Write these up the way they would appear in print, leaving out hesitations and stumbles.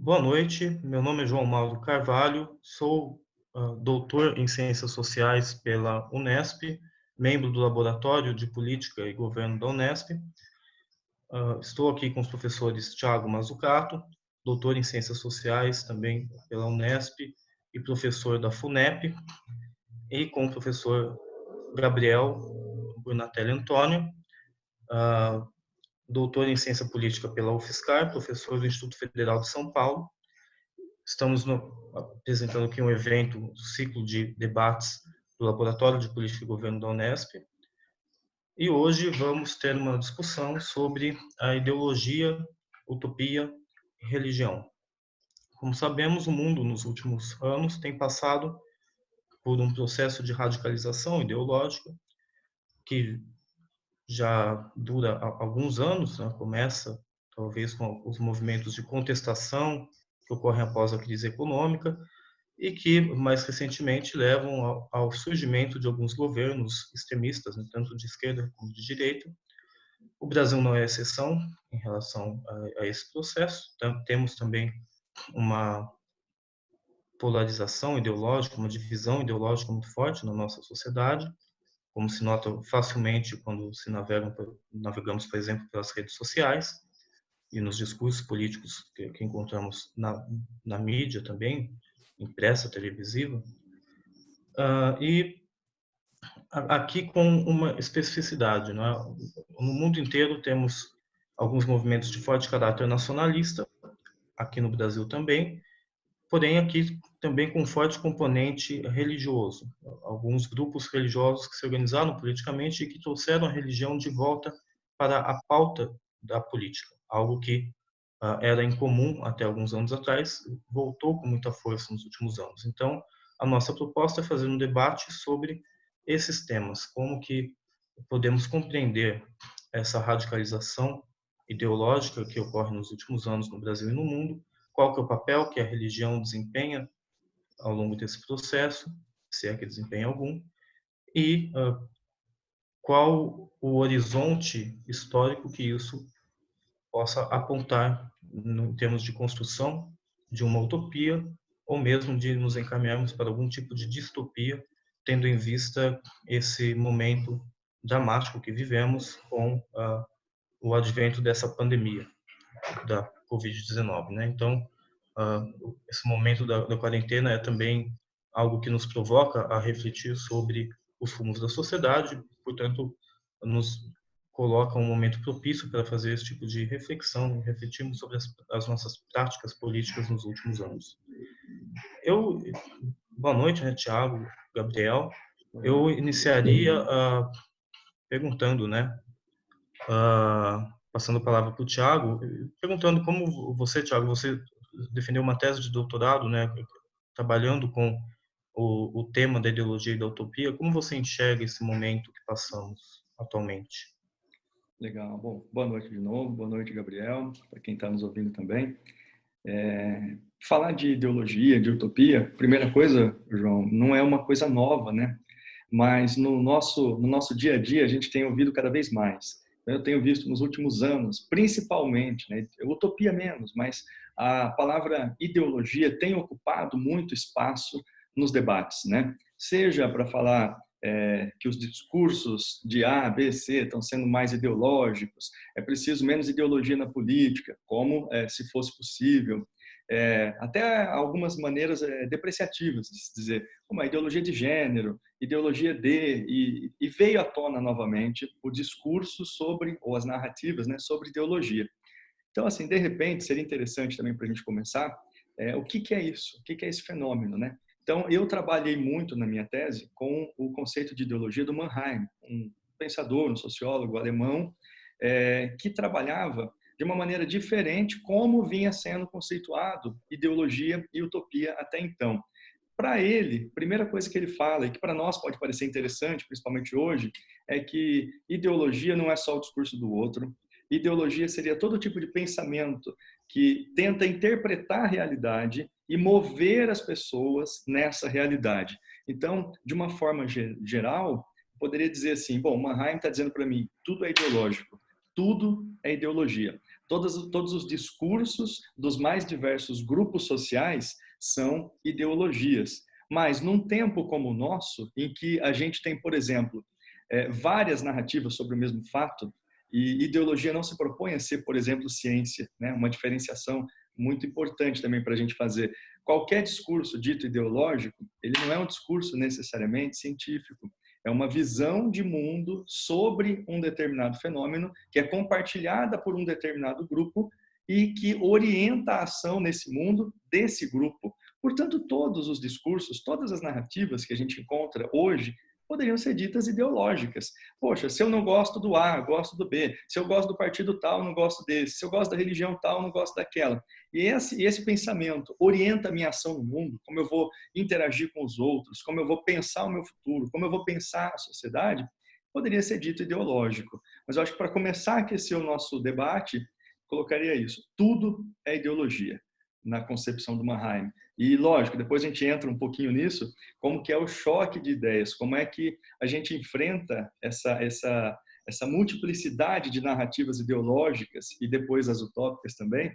Boa noite, meu nome é João Mauro Carvalho, sou doutor em Ciências Sociais pela Unesp, membro do Laboratório de Política e Governo da Unesp. Estou aqui com os professores Tiago Mazzucato, doutor em Ciências Sociais também pela Unesp e professor da FUNEP, e com o professor Gabriel Brunatelli Antônio, doutor em Ciência Política pela UFSCar, professor do Instituto Federal de São Paulo. Estamos apresentando aqui um evento, um ciclo de debates do Laboratório de Política e Governo da Unesp. E hoje vamos ter uma discussão sobre a ideologia, utopia e religião. Como sabemos, o mundo nos últimos anos tem passado por um processo de radicalização ideológica que já dura alguns anos, né? Começa talvez com os movimentos de contestação que ocorrem após a crise econômica e que, mais recentemente, levam ao surgimento de alguns governos extremistas, né, tanto de esquerda como de direita. O Brasil não é exceção em relação a esse processo. Temos também uma polarização ideológica, uma divisão ideológica muito forte na nossa sociedade, como se nota facilmente quando navegamos, por exemplo, pelas redes sociais e nos discursos políticos que encontramos na mídia também, impressa, televisiva. E aqui com uma especificidade, não é? No mundo inteiro temos alguns movimentos de forte caráter nacionalista, aqui no Brasil também, porém aqui também com forte componente religioso. Alguns grupos religiosos que se organizaram politicamente e que trouxeram a religião de volta para a pauta da política, algo que era incomum até alguns anos atrás, voltou com muita força nos últimos anos. Então, a nossa proposta é fazer um debate sobre esses temas, como que podemos compreender essa radicalização ideológica que ocorre nos últimos anos no Brasil e no mundo, qual que é o papel que a religião desempenha ao longo desse processo, se é que desempenha algum, e qual o horizonte histórico que isso possa apontar em termos de construção de uma utopia ou mesmo de nos encaminharmos para algum tipo de distopia, tendo em vista esse momento dramático que vivemos com o advento dessa pandemia da Covid-19, né? Então, esse momento da quarentena é também algo que nos provoca a refletir sobre os rumos da sociedade, portanto, nos coloca um momento propício para fazer esse tipo de reflexão, refletirmos sobre as nossas práticas políticas nos últimos anos. Boa noite, né, Tiago, Gabriel. Eu iniciaria perguntando, né, passando a palavra para o Tiago, perguntando como você, Tiago, você defendeu uma tese de doutorado, né, trabalhando com o tema da ideologia e da utopia, como você enxerga esse momento que passamos atualmente? Legal. Bom, boa noite de novo. Boa noite, Gabriel, para quem está nos ouvindo também. Falar de ideologia, de utopia, primeira coisa, João, não é uma coisa nova, né? Mas no nosso dia a dia a gente tem ouvido cada vez mais. Eu tenho visto nos últimos anos, principalmente, né, utopia menos, mas a palavra ideologia tem ocupado muito espaço nos debates, né? Seja para falar que os discursos de A, B, C estão sendo mais ideológicos, é preciso menos ideologia na política, como se fosse possível. Até algumas maneiras depreciativas de se dizer, uma ideologia de gênero, ideologia e veio à tona novamente o discurso sobre, ou as narrativas, né, sobre ideologia. Então, assim, de repente, seria interessante também para a gente começar, o que é isso? O que é esse fenômeno, né? Então, eu trabalhei muito na minha tese com o conceito de ideologia do Mannheim, um pensador, um sociólogo alemão, que trabalhava de uma maneira diferente como vinha sendo conceituado ideologia e utopia até então. Para ele, a primeira coisa que ele fala, e que para nós pode parecer interessante, principalmente hoje, é que ideologia não é só o discurso do outro. Ideologia seria todo tipo de pensamento que tenta interpretar a realidade e mover as pessoas nessa realidade. Então, de uma forma geral, poderia dizer assim, bom, Mannheim está dizendo para mim, tudo é ideológico. tudo é ideologia. Todos os discursos dos mais diversos grupos sociais são ideologias. Mas num tempo como o nosso, em que a gente tem, por exemplo, várias narrativas sobre o mesmo fato, e ideologia não se propõe a ser, por exemplo, ciência, né? Uma diferenciação muito importante também para a gente fazer. Qualquer discurso dito ideológico, ele não é um discurso necessariamente científico. É uma visão de mundo sobre um determinado fenômeno que é compartilhada por um determinado grupo e que orienta a ação nesse mundo desse grupo. Portanto, todos os discursos, todas as narrativas que a gente encontra hoje poderiam ser ditas ideológicas. Poxa, se eu não gosto do A, gosto do B. Se eu gosto do partido tal, não gosto desse. Se eu gosto da religião tal, não gosto daquela. E esse pensamento orienta a minha ação no mundo, como eu vou interagir com os outros, como eu vou pensar o meu futuro, como eu vou pensar a sociedade, poderia ser dito ideológico. Mas eu acho que para começar a aquecer o nosso debate, colocaria isso. Tudo é ideologia na concepção do Mannheim. E, lógico, depois a gente entra um pouquinho nisso, como que é o choque de ideias, como é que a gente enfrenta essa multiplicidade de narrativas ideológicas e depois as utópicas também,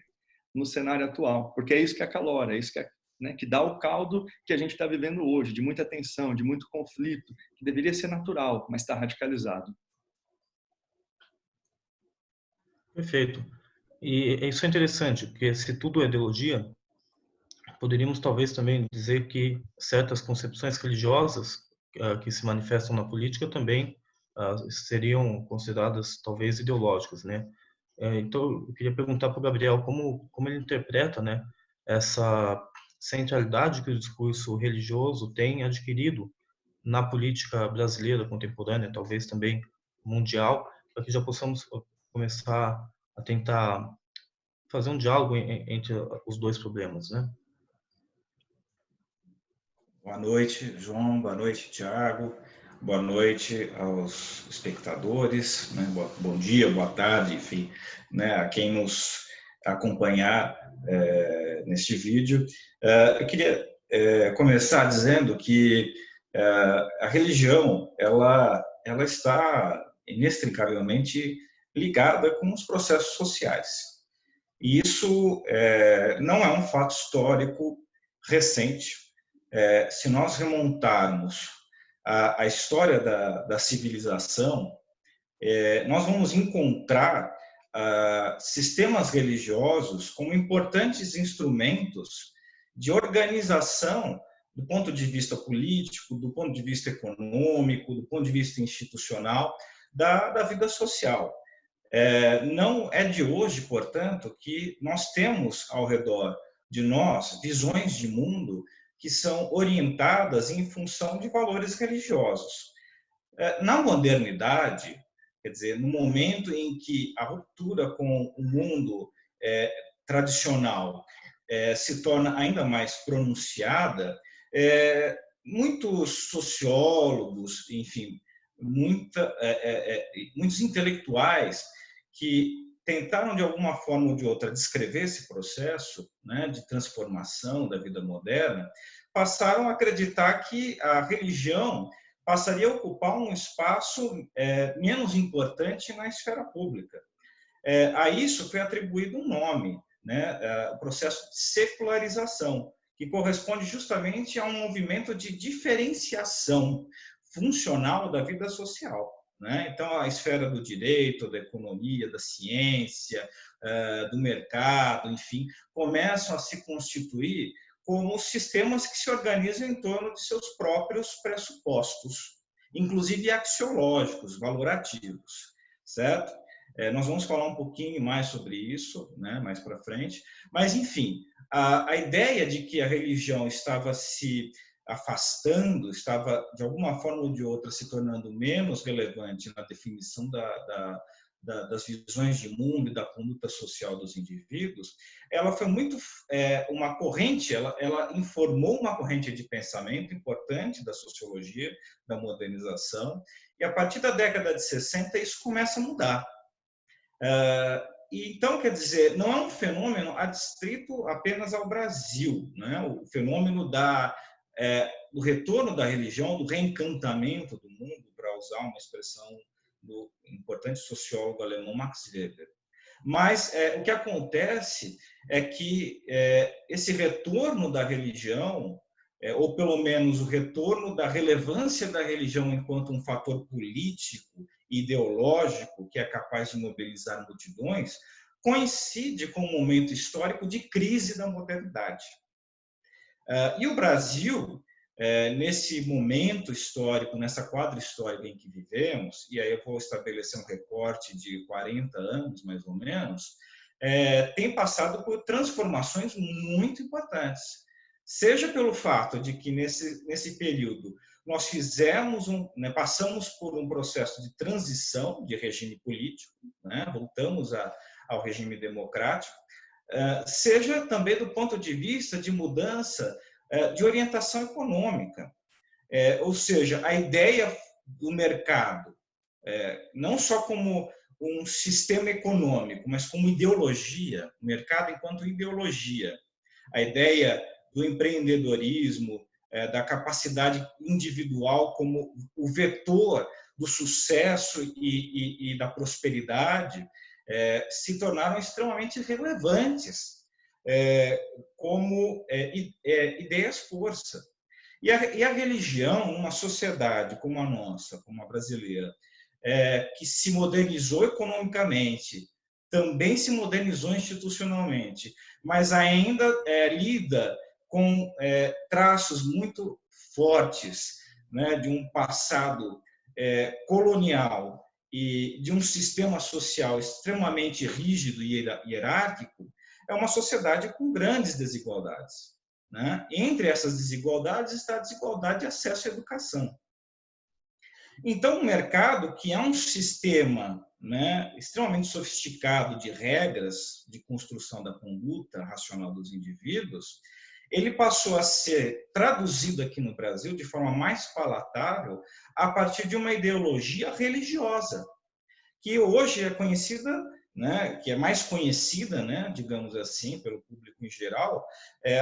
no cenário atual. Porque é isso que acalora, é isso que, né, que dá o caldo que a gente está vivendo hoje, de muita tensão, de muito conflito, que deveria ser natural, mas está radicalizado. Perfeito. E isso é interessante, porque se tudo é ideologia, poderíamos talvez também dizer que certas concepções religiosas que se manifestam na política também seriam consideradas talvez ideológicas, né? Então, eu queria perguntar para o Gabriel como ele interpreta, né, essa centralidade que o discurso religioso tem adquirido na política brasileira contemporânea, talvez também mundial, para que já possamos começar a tentar fazer um diálogo entre os dois problemas, né? Boa noite, João. Boa noite, Tiago. Boa noite aos espectadores. Né? Bom dia, boa tarde, enfim, né? A quem nos acompanhar neste vídeo. Eu queria começar dizendo que a religião ela está inextricavelmente ligada com os processos sociais. E isso não é um fato histórico recente. Se nós remontarmos a história da civilização, nós vamos encontrar sistemas religiosos como importantes instrumentos de organização do ponto de vista político, do ponto de vista econômico, do ponto de vista institucional da vida social. Não é de hoje, portanto, que nós temos ao redor de nós visões de mundo que são orientadas em função de valores religiosos. Na modernidade, quer dizer, no momento em que a ruptura com o mundo tradicional se torna ainda mais pronunciada, muitos sociólogos, enfim, muitos intelectuais que tentaram, de alguma forma ou de outra, descrever esse processo, né, de transformação da vida moderna, passaram a acreditar que a religião passaria a ocupar um espaço menos importante na esfera pública. A isso foi atribuído um nome, né, o processo de secularização, que corresponde justamente a um movimento de diferenciação funcional da vida social. Então, a esfera do direito, da economia, da ciência, do mercado, enfim, começam a se constituir como sistemas que se organizam em torno de seus próprios pressupostos, inclusive axiológicos, valorativos, certo? Nós vamos falar um pouquinho mais sobre isso, né, mais para frente, mas, enfim, a ideia de que a religião estava se afastando, estava, de alguma forma ou de outra, se tornando menos relevante na definição das visões de mundo e da conduta social dos indivíduos, ela foi muito uma corrente, ela informou uma corrente de pensamento importante da sociologia, da modernização, e a partir da década de 60 isso começa a mudar. Então, quer dizer, não é um fenômeno adstrito apenas ao Brasil, né? O fenômeno do retorno da religião, do reencantamento do mundo, para usar uma expressão do importante sociólogo alemão Max Weber. Mas o que acontece é que esse retorno da religião, ou pelo menos o retorno da relevância da religião enquanto um fator político e ideológico que é capaz de mobilizar multidões, coincide com um momento histórico de crise da modernidade. E o Brasil, nesse momento histórico, nessa quadra histórica em que vivemos, e aí eu vou estabelecer um recorte de 40 anos, mais ou menos, tem passado por transformações muito importantes. Seja pelo fato de que, nesse período, nós passamos por um processo de transição de regime político, né? Voltamos ao regime democrático, seja também do ponto de vista de mudança de orientação econômica. Ou seja, a ideia do mercado, não só como um sistema econômico, mas como ideologia, o mercado enquanto ideologia. A ideia do empreendedorismo, da capacidade individual como o vetor do sucesso e da prosperidade, se tornaram extremamente relevantes como ideias-força. E a religião, numa sociedade como a nossa, como a brasileira, que se modernizou economicamente, também se modernizou institucionalmente, mas ainda lida com traços muito fortes, né, de um passado colonial e de um sistema social extremamente rígido e hierárquico, é uma sociedade com grandes desigualdades, né? Entre essas desigualdades está a desigualdade de acesso à educação. Então, o mercado, que é um sistema, né, extremamente sofisticado de regras de construção da conduta racional dos indivíduos, ele passou a ser traduzido aqui no Brasil de forma mais palatável a partir de uma ideologia religiosa, que hoje é conhecida, né, que é mais conhecida, né, digamos assim, pelo público em geral,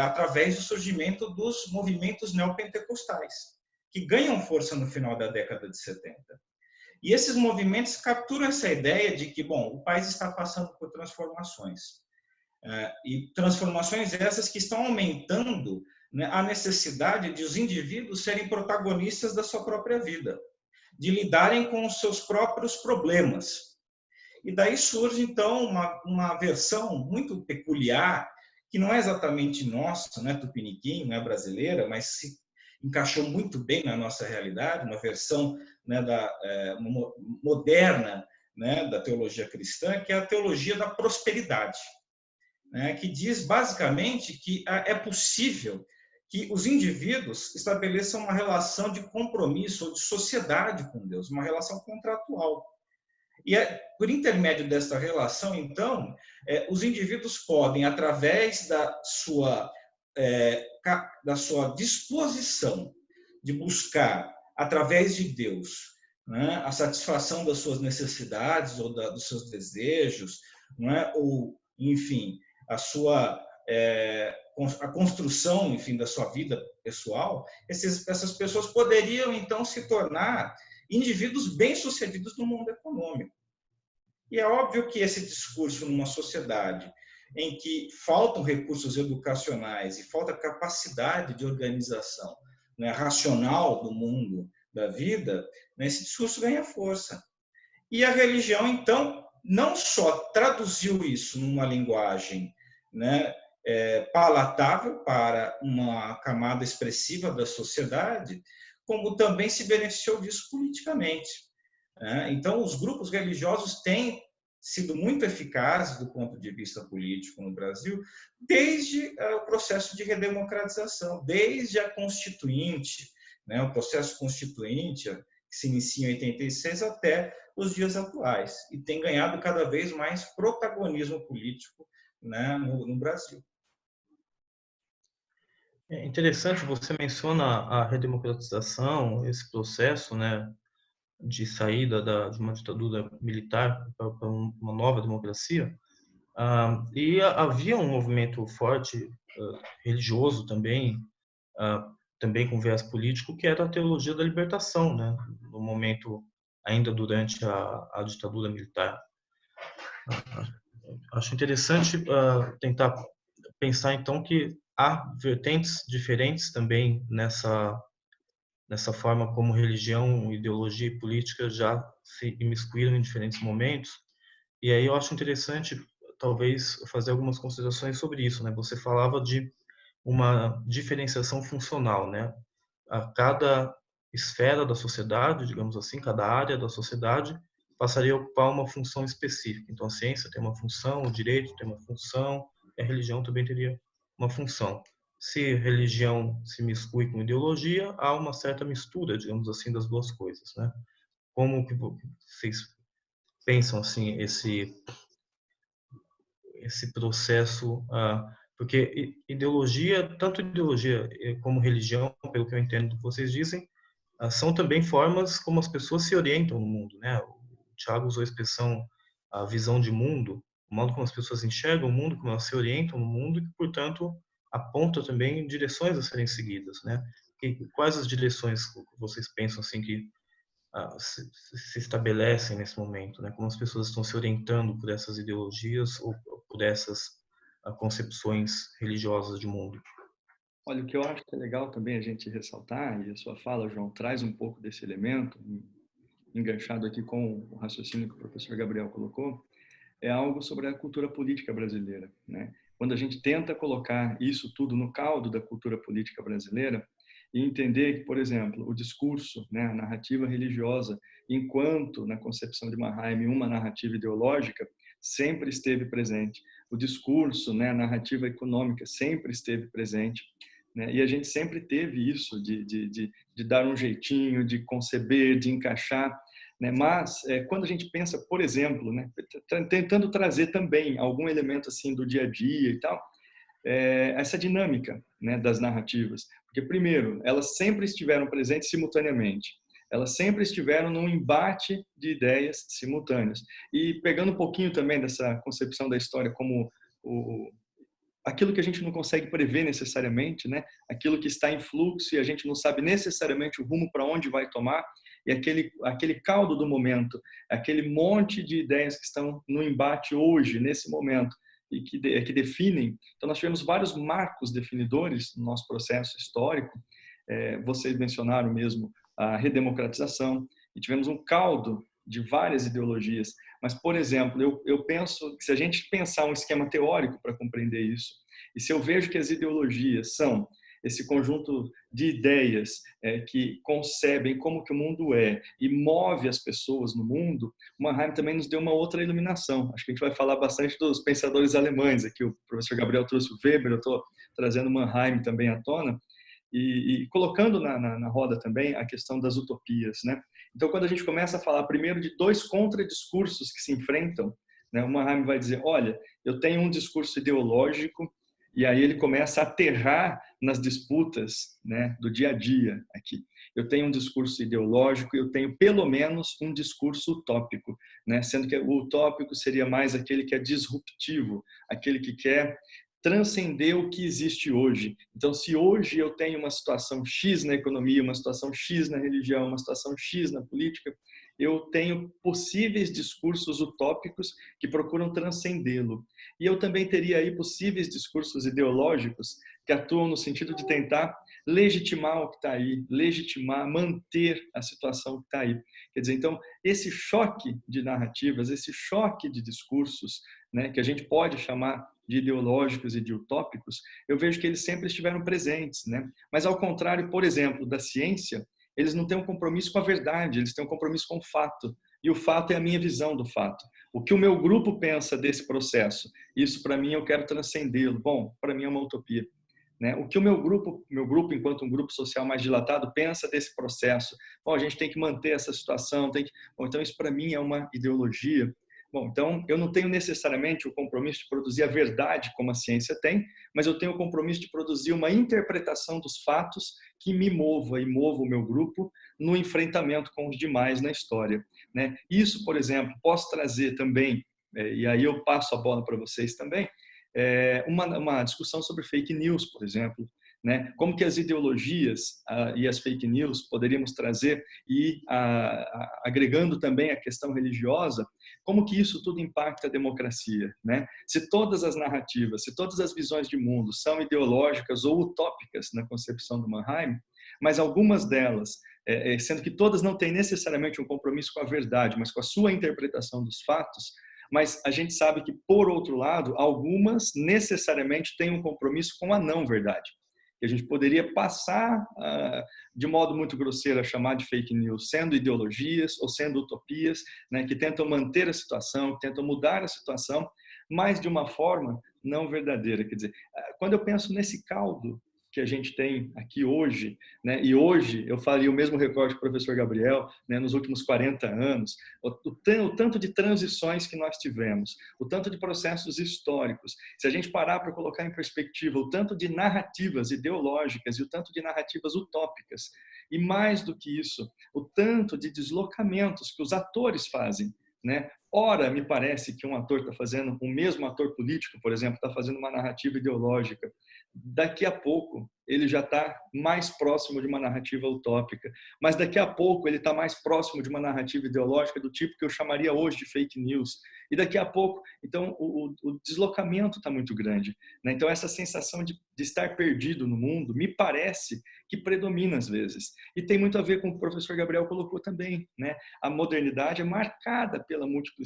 através do surgimento dos movimentos neopentecostais, que ganham força no final da década de 70. E esses movimentos capturam essa ideia de que, bom, o país está passando por transformações. E transformações essas que estão aumentando, né, a necessidade de os indivíduos serem protagonistas da sua própria vida, de lidarem com os seus próprios problemas. E daí surge, então, uma versão muito peculiar, que não é exatamente nossa, não é tupiniquim, não é brasileira, mas se encaixou muito bem na nossa realidade, uma versão, né, moderna, né, da teologia cristã, que é a teologia da prosperidade, né, que diz basicamente que é possível que os indivíduos estabeleçam uma relação de compromisso ou de sociedade com Deus, uma relação contratual. E por intermédio dessa relação, então, os indivíduos podem, através da sua disposição de buscar, através de Deus, né, a satisfação das suas necessidades ou dos seus desejos, não é? Ou, enfim, a construção, enfim, da sua vida pessoal, essas pessoas poderiam, então, se tornar indivíduos bem-sucedidos no mundo econômico. E é óbvio que esse discurso numa sociedade em que faltam recursos educacionais e falta capacidade de organização, né, racional do mundo, da vida, né, esse discurso ganha força. E a religião, então, não só traduziu isso numa linguagem, né, palatável para uma camada expressiva da sociedade, como também se beneficiou disso politicamente. Então, os grupos religiosos têm sido muito eficazes do ponto de vista político no Brasil, desde o processo de redemocratização, desde a Constituinte, né, o processo constituinte que se inicia em 86 até os dias atuais, e tem ganhado cada vez mais protagonismo político, né, no Brasil. É interessante, você menciona a redemocratização, esse processo, né, de saída de uma ditadura militar para uma nova democracia. E havia um movimento forte religioso também, também com viés político, que era a teologia da libertação, né? No momento ainda durante a ditadura militar. Acho interessante tentar pensar, então, que há vertentes diferentes também nessa forma como religião, ideologia e política já se imiscuíram em diferentes momentos. E aí eu acho interessante, talvez, fazer algumas considerações sobre isso, né? Você falava de uma diferenciação funcional, né? A cada esfera da sociedade, digamos assim, cada área da sociedade passaria a ocupar uma função específica. Então, a ciência tem uma função, o direito tem uma função, e a religião também teria uma função. Se religião se miscui com ideologia, há uma certa mistura, digamos assim, das duas coisas, né? Como que vocês pensam assim esse processo? Porque ideologia, tanto ideologia como religião, pelo que eu entendo do que vocês dizem, são também formas como as pessoas se orientam no mundo, né? O Tiago usou a expressão a visão de mundo, o modo como as pessoas enxergam o mundo, como elas se orientam no mundo, e que, portanto, aponta também direções a serem seguidas, né? E quais as direções que vocês pensam assim que se estabelecem nesse momento, né? Como as pessoas estão se orientando por essas ideologias ou por essas concepções religiosas de mundo? Olha, o que eu acho que é legal também a gente ressaltar, e a sua fala, João, traz um pouco desse elemento, enganchado aqui com o raciocínio que o professor Gabriel colocou, é algo sobre a cultura política brasileira, né? Quando a gente tenta colocar isso tudo no caldo da cultura política brasileira e entender que, por exemplo, o discurso, né, a narrativa religiosa, enquanto na concepção de Mannheim uma narrativa ideológica, sempre esteve presente. O discurso, né, a narrativa econômica sempre esteve presente, né? E a gente sempre teve isso de dar um jeitinho, de conceber, de encaixar, né? Mas quando a gente pensa, por exemplo, né, tentando trazer também algum elemento assim do dia a dia e tal, essa dinâmica, né, das narrativas, porque primeiro elas sempre estiveram presentes simultaneamente, elas sempre estiveram num embate de ideias simultâneas, e pegando um pouquinho também dessa concepção da história como aquilo que a gente não consegue prever necessariamente, né? Aquilo que está em fluxo e a gente não sabe necessariamente o rumo para onde vai tomar, e aquele caldo do momento, aquele monte de ideias que estão no embate hoje, nesse momento, e que definem. Então, nós tivemos vários marcos definidores no nosso processo histórico. Vocês mencionaram mesmo a redemocratização, e tivemos um caldo de várias ideologias. Mas, por exemplo, eu penso que se a gente pensar um esquema teórico para compreender isso, e se eu vejo que as ideologias são esse conjunto de ideias que concebem como que o mundo é e move as pessoas no mundo, o Mannheim também nos deu uma outra iluminação. Acho que a gente vai falar bastante dos pensadores alemães aqui. O professor Gabriel trouxe o Weber, eu estou trazendo Mannheim também à tona, e colocando na roda também a questão das utopias, né? Então, quando a gente começa a falar primeiro de dois contradiscursos que se enfrentam, né, o Mannheim vai dizer, olha, eu tenho um discurso ideológico, e aí ele começa a aterrar nas disputas, né, do dia a dia aqui. Eu tenho um discurso ideológico, eu tenho pelo menos um discurso utópico, né, sendo que o utópico seria mais aquele que é disruptivo, aquele que quer transcender o que existe hoje. Então, se hoje eu tenho uma situação X na economia, uma situação X na religião, uma situação X na política, eu tenho possíveis discursos utópicos que procuram transcendê-lo. E eu também teria aí possíveis discursos ideológicos que atuam no sentido de tentar legitimar o que está aí, legitimar, manter a situação que está aí. Quer dizer, então, esse choque de narrativas, esse choque de discursos, né, que a gente pode chamar de ideológicos e de utópicos, eu vejo que eles sempre estiveram presentes, né? Mas ao contrário, por exemplo, da ciência, eles não têm um compromisso com a verdade, eles têm um compromisso com o fato. E o fato é a minha visão do fato. O que o meu grupo pensa desse processo, isso para mim eu quero transcendê-lo. Bom, para mim é uma utopia. Né? O que o meu grupo, enquanto um grupo social mais dilatado, pensa desse processo. Bom, a gente tem que manter essa situação, Bom, então isso para mim é uma ideologia. Bom, então eu não tenho necessariamente o compromisso de produzir a verdade como a ciência tem, mas eu tenho o compromisso de produzir uma interpretação dos fatos que me mova e mova o meu grupo no enfrentamento com os demais na história, né? Isso, por exemplo, posso trazer também, e aí eu passo a bola para vocês também, uma discussão sobre fake news, por exemplo, né? Como que as ideologias e as fake news poderíamos trazer e agregando também a questão religiosa, como que isso tudo impacta a democracia, né? Se todas as narrativas, se todas as visões de mundo são ideológicas ou utópicas na concepção do Mannheim, mas algumas delas, sendo que todas não têm necessariamente um compromisso com a verdade, mas com a sua interpretação dos fatos, mas a gente sabe que, por outro lado, algumas necessariamente têm um compromisso com a não-verdade, que a gente poderia passar de modo muito grosseiro a chamar de fake news, sendo ideologias ou sendo utopias, né, que tentam manter a situação, que tentam mudar a situação, mas de uma forma não verdadeira. Quer dizer, quando eu penso nesse caldo que a gente tem aqui hoje, né? E hoje eu faria o mesmo recorte do professor Gabriel, né? Nos últimos 40 anos, o tanto de transições que nós tivemos, o tanto de processos históricos, se a gente parar para colocar em perspectiva o tanto de narrativas ideológicas e o tanto de narrativas utópicas, e mais do que isso, o tanto de deslocamentos que os atores fazem, né? Ora, me parece que um ator está fazendo, o mesmo ator político, por exemplo, está fazendo uma narrativa ideológica. Daqui a pouco ele já está mais próximo de uma narrativa utópica, mas daqui a pouco ele está mais próximo de uma narrativa ideológica do tipo que eu chamaria hoje de fake news. E daqui a pouco, então, o deslocamento está muito grande, né? Então, essa sensação de estar perdido no mundo, me parece que predomina às vezes. E tem muito a ver com o que o professor Gabriel colocou também, né? A modernidade é marcada pela multiplicidade.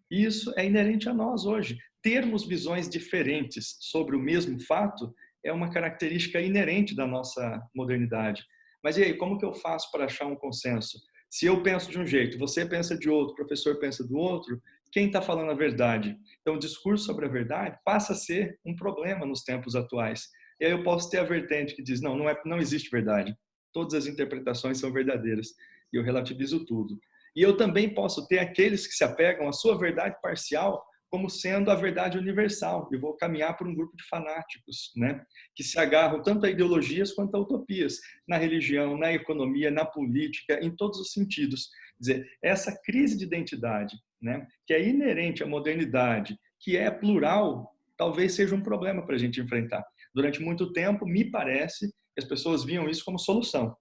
E isso é inerente a nós hoje. Termos visões diferentes sobre o mesmo fato é uma característica inerente da nossa modernidade. Mas e aí, como que eu faço para achar um consenso? Se eu penso de um jeito, você pensa de outro, o professor pensa do outro, quem está falando a verdade? Então, o discurso sobre a verdade passa a ser um problema nos tempos atuais. E aí eu posso ter a vertente que diz, não existe verdade. Todas as interpretações são verdadeiras. E eu relativizo tudo. E eu também posso ter aqueles que se apegam à sua verdade parcial como sendo a verdade universal. Eu vou caminhar por um grupo de fanáticos, né, que se agarram tanto a ideologias quanto a utopias, na religião, na economia, na política, em todos os sentidos. Quer dizer, essa crise de identidade, né, que é inerente à modernidade, que é plural, talvez seja um problema para a gente enfrentar. Durante muito tempo, me parece que as pessoas viam isso como solução,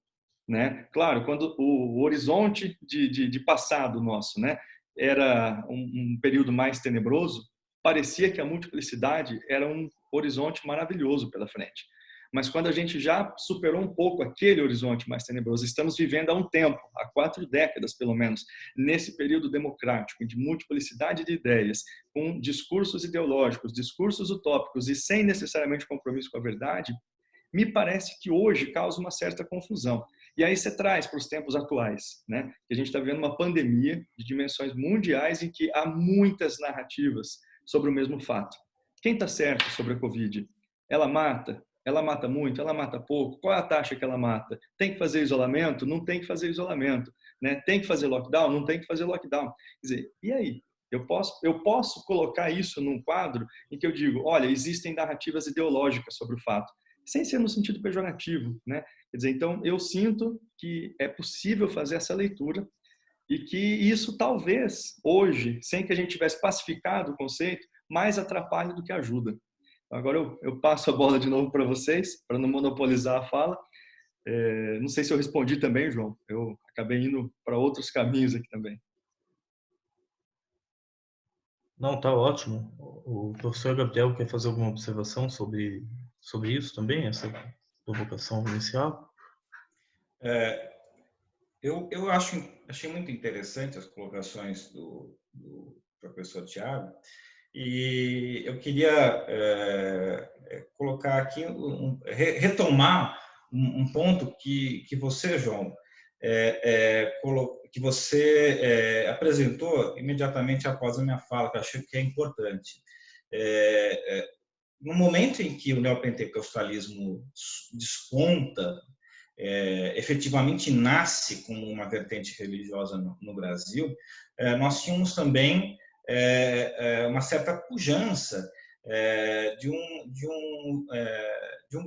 né? Claro, quando o horizonte de passado nosso, né, era um período mais tenebroso, parecia que a multiplicidade era um horizonte maravilhoso pela frente. Mas quando a gente já superou um pouco aquele horizonte mais tenebroso, estamos vivendo há um tempo, há 4 décadas pelo menos, nesse período democrático, de multiplicidade de ideias, com discursos ideológicos, discursos utópicos e sem necessariamente compromisso com a verdade, me parece que hoje causa uma certa confusão. E aí você traz para os tempos atuais, né? Que a gente está vendo uma pandemia de dimensões mundiais em que há muitas narrativas sobre o mesmo fato. Quem está certo sobre a Covid? Ela mata? Ela mata muito? Ela mata pouco? Qual é a taxa que ela mata? Tem que fazer isolamento? Não tem que fazer isolamento, né? Tem que fazer lockdown? Não tem que fazer lockdown. Quer dizer, e aí? Eu posso colocar isso num quadro em que eu digo, olha, existem narrativas ideológicas sobre o fato, sem ser no sentido pejorativo, né? Quer dizer, então eu sinto que é possível fazer essa leitura e que isso talvez hoje, sem que a gente tivesse pacificado o conceito, mais atrapalhe do que ajuda. Agora eu passo a bola de novo para vocês, para não monopolizar a fala. Não sei se eu respondi também, João. Eu acabei indo para outros caminhos aqui também. Não, tá ótimo. O professor Gabriel quer fazer alguma observação sobre isso também, essa provocação inicial? Eu achei muito interessante as colocações do professor Tiago, e eu queria colocar aqui, retomar um ponto que você, João, que você apresentou imediatamente após a minha fala, que eu achei que é importante. No momento em que o neopentecostalismo desponta, efetivamente nasce como uma vertente religiosa no Brasil, nós tínhamos também uma certa pujança de um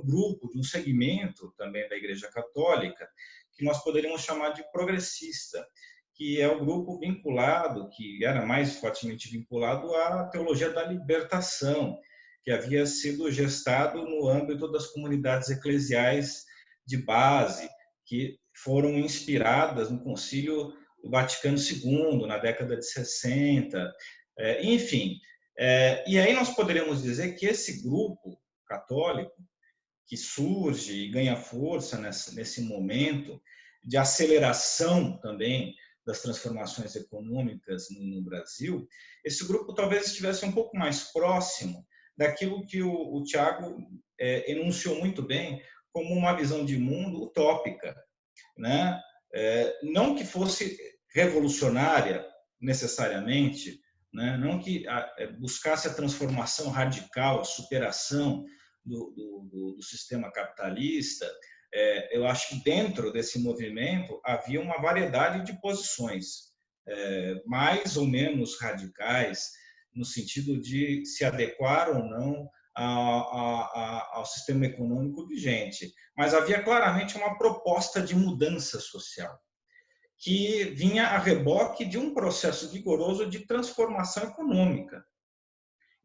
grupo, de um segmento também da Igreja Católica, que nós poderíamos chamar de progressista, que é o grupo vinculado, que era mais fortemente vinculado à teologia da libertação, que havia sido gestado no âmbito das comunidades eclesiais de base, que foram inspiradas no Concílio do Vaticano II, na década de 60, enfim. E aí nós poderíamos dizer que esse grupo católico, que surge e ganha força nesse momento de aceleração também das transformações econômicas no Brasil, esse grupo talvez estivesse um pouco mais próximo daquilo que o Tiago enunciou muito bem como uma visão de mundo utópica, né? Não que fosse revolucionária necessariamente, né? Não que buscasse a transformação radical, a superação do sistema capitalista. Eu acho que dentro desse movimento havia uma variedade de posições, mais ou menos radicais, no sentido de se adequar ou não ao sistema econômico vigente. Mas havia claramente uma proposta de mudança social, que vinha a reboque de um processo vigoroso de transformação econômica.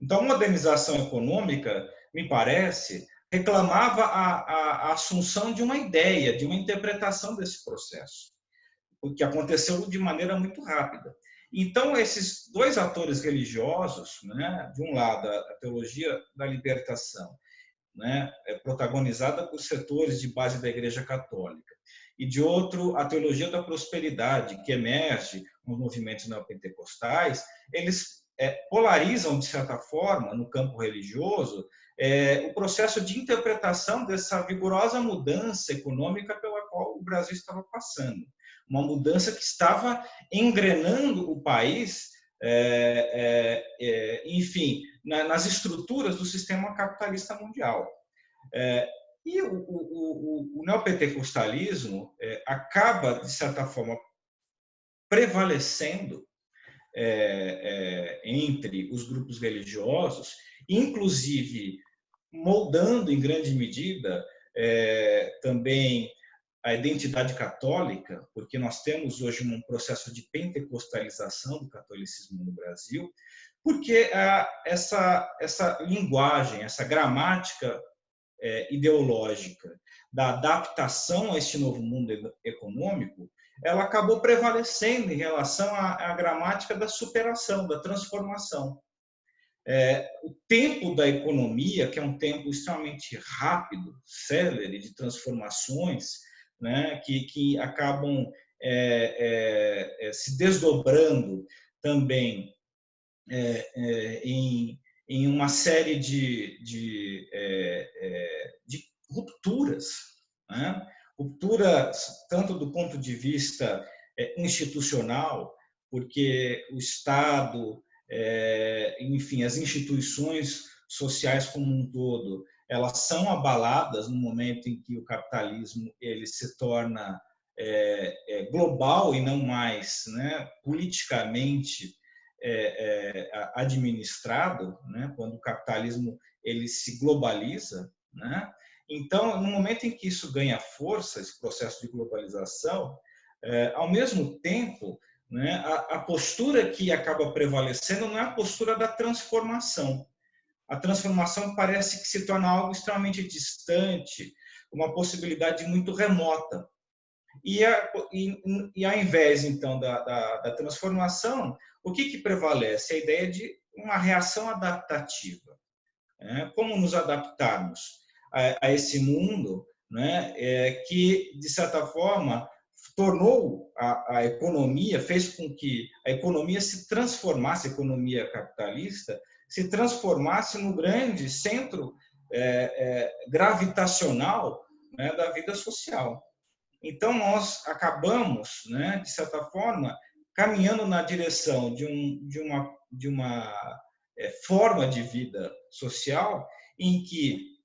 Então, a modernização econômica, me parece, reclamava a assunção de uma ideia, de uma interpretação desse processo, o que aconteceu de maneira muito rápida. Então, esses dois atores religiosos, né, de um lado, a teologia da libertação, né, protagonizada por setores de base da Igreja Católica, e de outro, a teologia da prosperidade, que emerge nos movimentos neopentecostais, eles polarizam, de certa forma, no campo religioso, o processo de interpretação dessa vigorosa mudança econômica pela qual o Brasil estava passando. Uma mudança que estava engrenando o país, enfim, nas estruturas do sistema capitalista mundial. E o neopentecostalismo acaba, de certa forma, prevalecendo entre os grupos religiosos, inclusive moldando em grande medida também a identidade católica, porque nós temos hoje um processo de pentecostalização do catolicismo no Brasil, porque essa linguagem, essa gramática ideológica da adaptação a este novo mundo econômico, ela acabou prevalecendo em relação à gramática da superação, da transformação. O tempo da economia, que é um tempo extremamente rápido, célere, de transformações, né, que acabam se desdobrando também em uma série de rupturas, né? Rupturas tanto do ponto de vista institucional, porque o Estado, enfim, as instituições sociais como um todo, elas são abaladas no momento em que o capitalismo ele se torna global e não mais, né, politicamente administrado, né, quando o capitalismo ele se globaliza, né? Então, no momento em que isso ganha força, esse processo de globalização, ao mesmo tempo, né, a postura que acaba prevalecendo não é a postura da transformação. A transformação parece que se torna algo extremamente distante, uma possibilidade muito remota. E ao invés, então, da transformação, o que prevalece? A ideia de uma reação adaptativa. Como nos adaptarmos a esse mundo, né, que, de certa forma, tornou a economia, fez com que a economia se transformasse, a economia capitalista, se transformasse no grande centro gravitacional, né, da vida social. Então, nós acabamos, né, de certa forma, caminhando na direção de uma forma de vida social em que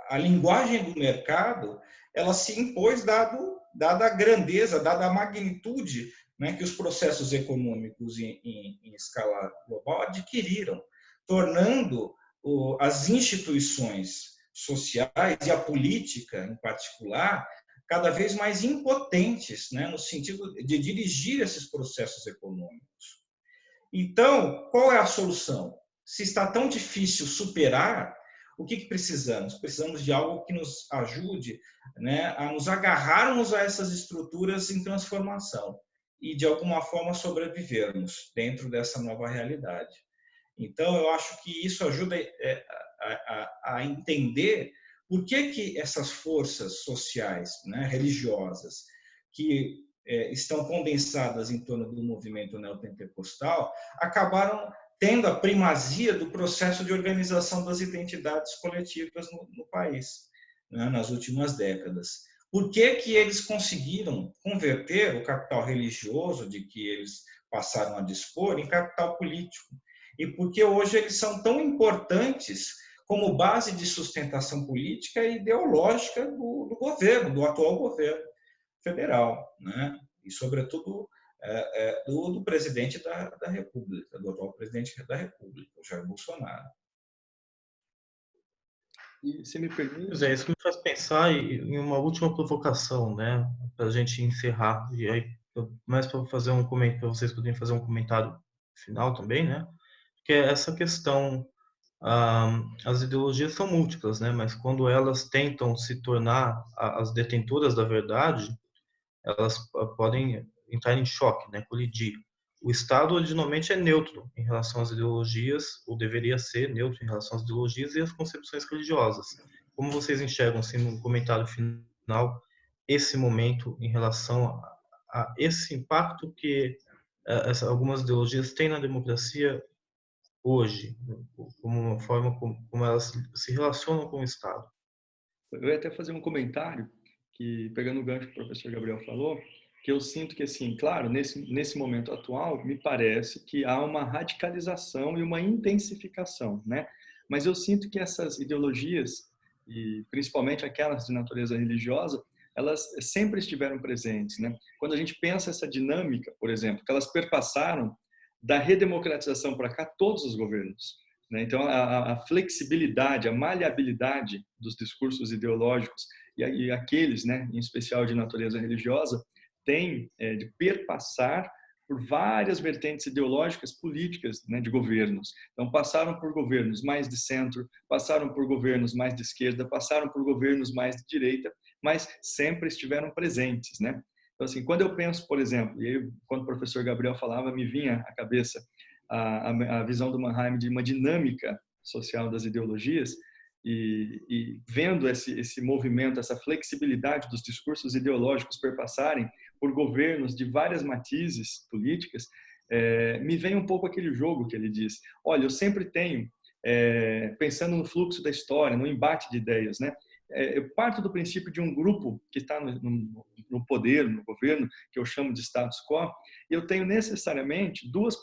a linguagem do mercado ela se impôs dada a grandeza, dada a magnitude, né, que os processos econômicos em escala global adquiriram, tornando as instituições sociais e a política, em particular, cada vez mais impotentes, né, no sentido de dirigir esses processos econômicos. Então, qual é a solução? se está tão difícil superar, o que precisamos? Precisamos de algo que nos ajude, né, a nos agarrarmos a essas estruturas em transformação e, de alguma forma, sobrevivermos dentro dessa nova realidade. Então, eu acho que isso ajuda a entender por que essas forças sociais, né, religiosas, que estão condensadas em torno do movimento neopentecostal, acabaram tendo a primazia do processo de organização das identidades coletivas no país, né, nas últimas décadas. Por que eles conseguiram converter o capital religioso de que eles passaram a dispor em capital político? E por que hoje eles são tão importantes como base de sustentação política e ideológica do governo, do atual governo federal, né? E, sobretudo, do presidente da República, do atual presidente da República, o Jair Bolsonaro. E se me permite... Isso me faz pensar em uma última provocação, né, para a gente encerrar. E aí, mais para fazer um comentário, para vocês poderem fazer um comentário final também, né, que é essa questão. As ideologias são múltiplas, né, mas quando elas tentam se tornar as detentoras da verdade, elas podem entrar em choque, né, colidir. O Estado originalmente é neutro em relação às ideologias, ou deveria ser neutro em relação às ideologias e às concepções religiosas. Como vocês enxergam, assim, no comentário final, esse momento em relação a esse impacto que algumas ideologias têm na democracia hoje, como uma forma como elas se relacionam com o Estado? Eu ia até fazer um comentário, que pegando o gancho que o professor Gabriel falou, que eu sinto que, assim, claro, nesse momento atual, me parece que há uma radicalização e uma intensificação, né? Mas eu sinto que essas ideologias, e principalmente aquelas de natureza religiosa, elas sempre estiveram presentes, né? Quando a gente pensa essa dinâmica, por exemplo, que elas perpassaram da redemocratização para cá, todos os governos, né? Então, a flexibilidade, a maleabilidade dos discursos ideológicos e aqueles, né, em especial de natureza religiosa, tem de perpassar por várias vertentes ideológicas, políticas, né, de governos. Então, passaram por governos mais de centro, passaram por governos mais de esquerda, passaram por governos mais de direita, mas sempre estiveram presentes, né? Então, assim, quando eu penso, por exemplo, e aí, quando o professor Gabriel falava, me vinha à cabeça a visão do Mannheim de uma dinâmica social das ideologias, e vendo esse movimento, essa flexibilidade dos discursos ideológicos perpassarem por governos de várias matizes políticas, me vem um pouco aquele jogo que ele diz: olha, eu sempre tenho, pensando no fluxo da história, no embate de ideias, né? Eu parto do princípio de um grupo que está no poder, no governo, que eu chamo de status quo, e eu tenho necessariamente duas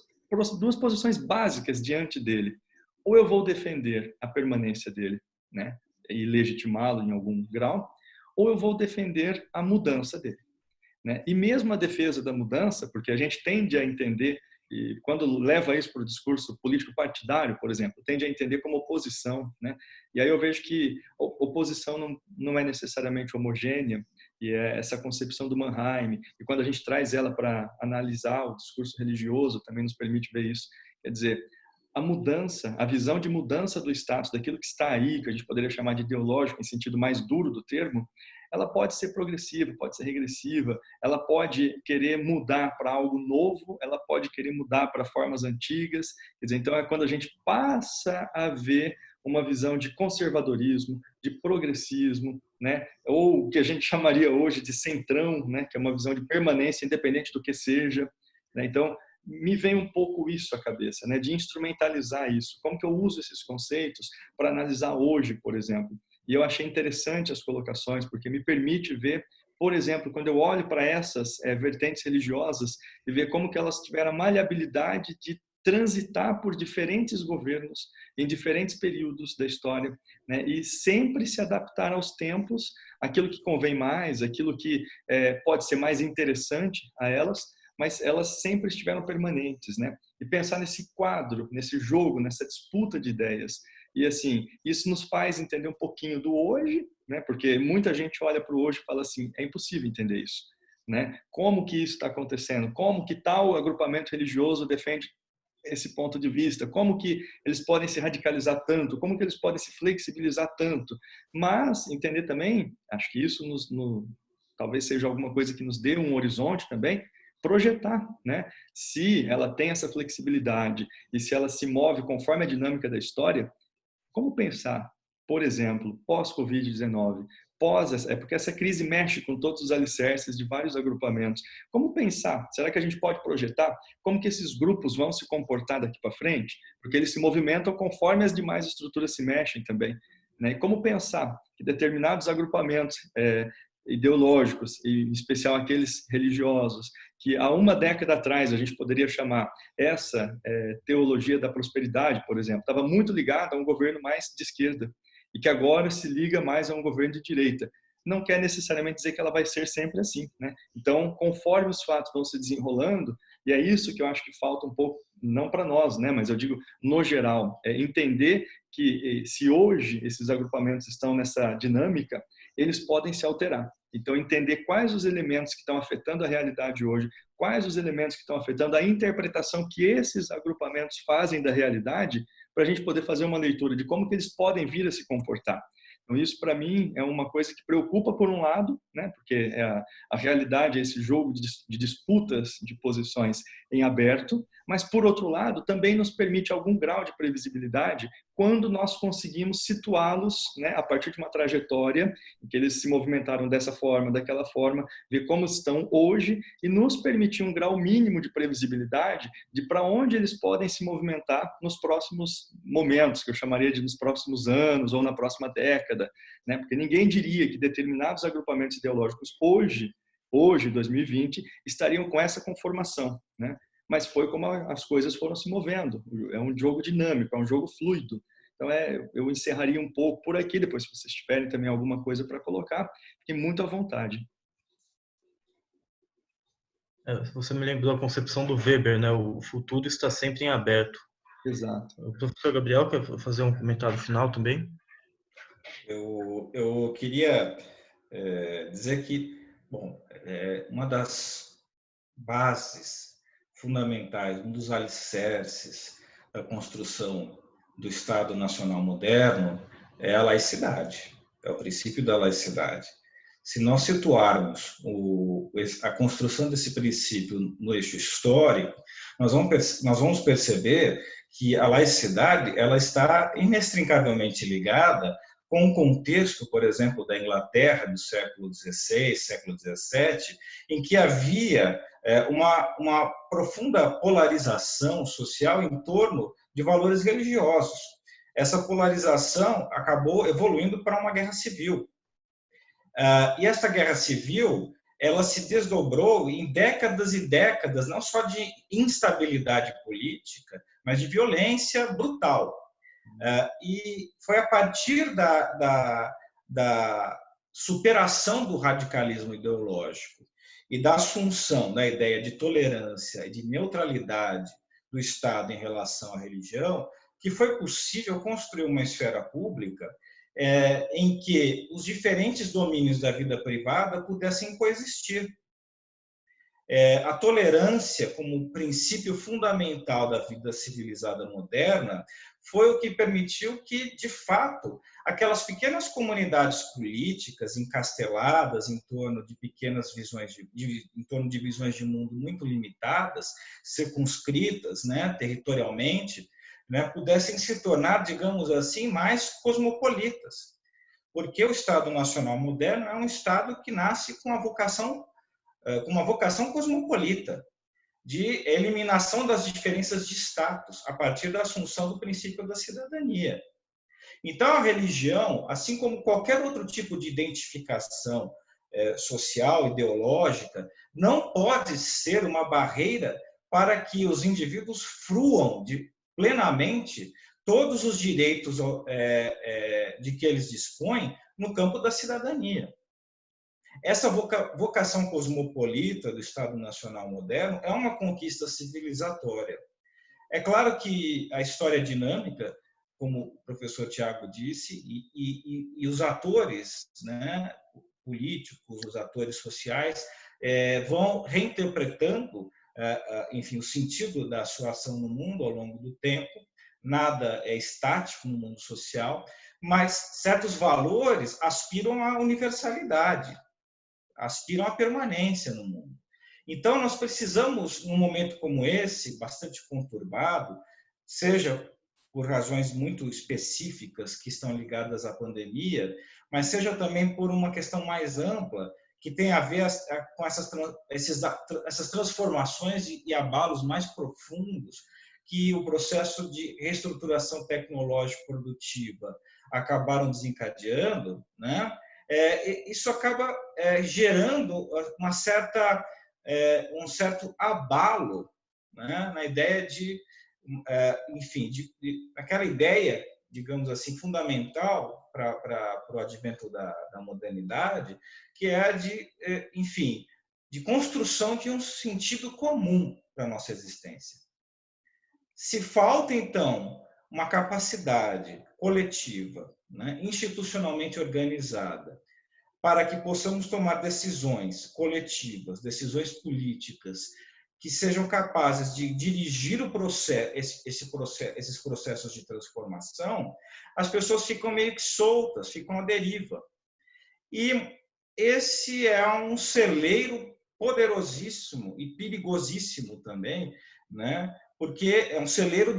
posições básicas diante dele. Ou eu vou defender a permanência dele, né, e legitimá-lo em algum grau, ou eu vou defender a mudança dele, né? E mesmo a defesa da mudança, porque a gente tende a entender, e quando leva isso para o discurso político partidário, por exemplo, tende a entender como oposição, né? E aí eu vejo que oposição não é necessariamente homogênea, e é essa concepção do Mannheim, e quando a gente traz ela para analisar o discurso religioso, também nos permite ver isso. Quer dizer, a mudança, a visão de mudança do status, daquilo que está aí, que a gente poderia chamar de ideológico, em sentido mais duro do termo, ela pode ser progressiva, pode ser regressiva, ela pode querer mudar para algo novo, ela pode querer mudar para formas antigas. Quer dizer, então é quando a gente passa a ver uma visão de conservadorismo, de progressismo, né? Ou o que a gente chamaria hoje de centrão, né? Que é uma visão de permanência, independente do que seja, né? Então, me vem um pouco isso à cabeça, né? De instrumentalizar isso. Como que eu uso esses conceitos para analisar hoje, por exemplo? E eu achei interessante as colocações, porque me permite ver, por exemplo, quando eu olho para essas vertentes religiosas e ver como que elas tiveram a maleabilidade de transitar por diferentes governos em diferentes períodos da história, né? E sempre se adaptar aos tempos, aquilo que convém mais, aquilo que pode ser mais interessante a elas, mas elas sempre estiveram permanentes, né? E pensar nesse quadro, nesse jogo, nessa disputa de ideias. E assim, isso nos faz entender um pouquinho do hoje, né? Porque muita gente olha para o hoje e fala assim, é impossível entender isso, né? Como que isso está acontecendo? Como que tal agrupamento religioso defende esse ponto de vista, como que eles podem se radicalizar tanto, como que eles podem se flexibilizar tanto, mas entender também, acho que isso talvez seja alguma coisa que nos dê um horizonte também, projetar, né? Se ela tem essa flexibilidade e se ela se move conforme a dinâmica da história, como pensar, por exemplo, pós-Covid-19, porque essa crise mexe com todos os alicerces de vários agrupamentos. Como pensar? Será que a gente pode projetar como que esses grupos vão se comportar daqui para frente? Porque eles se movimentam conforme as demais estruturas se mexem também, né? E como pensar que determinados agrupamentos ideológicos, e em especial aqueles religiosos, que há uma década atrás a gente poderia chamar essa teologia da prosperidade, por exemplo, estava muito ligada a um governo mais de esquerda e que agora se liga mais a um governo de direita. Não quer necessariamente dizer que ela vai ser sempre assim, né? Então, conforme os fatos vão se desenrolando, e é isso que eu acho que falta um pouco, não para nós, né, mas eu digo no geral, entender que se hoje esses agrupamentos estão nessa dinâmica, eles podem se alterar. Então, entender quais os elementos que estão afetando a realidade hoje, quais os elementos que estão afetando a interpretação que esses agrupamentos fazem da realidade, para a gente poder fazer uma leitura de como que eles podem vir a se comportar. Então, isso, para mim, é uma coisa que preocupa por um lado, né, porque a realidade é esse jogo de disputas de posições em aberto, mas, por outro lado, também nos permite algum grau de previsibilidade quando nós conseguimos situá-los, né, a partir de uma trajetória em que eles se movimentaram dessa forma, daquela forma, ver como estão hoje e nos permitir um grau mínimo de previsibilidade de para onde eles podem se movimentar nos próximos momentos, que eu chamaria de nos próximos anos ou na próxima década, né? Porque ninguém diria que determinados agrupamentos ideológicos hoje, 2020, estariam com essa conformação, né? Mas foi como as coisas foram se movendo. É um jogo dinâmico, é um jogo fluido. Então, eu encerraria um pouco por aqui, depois se vocês tiverem também alguma coisa para colocar, fiquem muito à vontade. Você me lembrou a concepção do Weber, né? O futuro está sempre em aberto. Exato. O professor Gabriel quer fazer um comentário final também? Eu queria dizer que, bom, uma das bases fundamentais, um dos alicerces da construção do Estado Nacional moderno é a laicidade, é o princípio da laicidade. Se nós situarmos a construção desse princípio no eixo histórico, nós vamos perceber que a laicidade ela está inextricavelmente ligada com o contexto, por exemplo, da Inglaterra do século XVI, século XVII, em que havia uma profunda polarização social em torno de valores religiosos. Essa polarização acabou evoluindo para uma guerra civil. E essa guerra civil, ela se desdobrou em décadas e décadas, não só de instabilidade política, mas de violência brutal. E foi a partir da superação do radicalismo ideológico e da assunção da ideia de tolerância e de neutralidade do Estado em relação à religião que foi possível construir uma esfera pública em que os diferentes domínios da vida privada pudessem coexistir. A tolerância, como princípio fundamental da vida civilizada moderna, foi o que permitiu que, de fato, aquelas pequenas comunidades políticas encasteladas em torno de pequenas visões em torno de visões de mundo muito limitadas, circunscritas, né, territorialmente, né, pudessem se tornar, digamos assim, mais cosmopolitas. Porque o Estado Nacional moderno é um Estado que nasce com uma vocação cosmopolita, de eliminação das diferenças de status, a partir da assunção do princípio da cidadania. Então, a religião, assim como qualquer outro tipo de identificação social, ideológica, não pode ser uma barreira para que os indivíduos fruam plenamente todos os direitos de que eles dispõem no campo da cidadania. Essa vocação cosmopolita do Estado Nacional moderno é uma conquista civilizatória. É claro que a história é dinâmica, como o professor Tiago disse, e os atores, né, políticos, os atores sociais, vão reinterpretando enfim, o sentido da sua ação no mundo ao longo do tempo. Nada é estático no mundo social, mas certos valores aspiram à universalidade, aspiram à permanência no mundo. Então, nós precisamos, num momento como esse, bastante conturbado, seja por razões muito específicas que estão ligadas à pandemia, mas seja também por uma questão mais ampla, que tem a ver com essas transformações e abalos mais profundos que o processo de reestruturação tecnológico-produtiva acabaram desencadeando, né? Isso acaba gerando um certo abalo, né? Na ideia enfim, aquela ideia, digamos assim, fundamental para o advento da modernidade, que é enfim, de construção de um sentido comum para a nossa existência. Se falta, então, uma capacidade coletiva, né, institucionalmente organizada, para que possamos tomar decisões coletivas, decisões políticas, que sejam capazes de dirigir esses processos de transformação, as pessoas ficam meio que soltas, ficam à deriva. E esse é um celeiro poderosíssimo e perigosíssimo também, né? Porque é um celeiro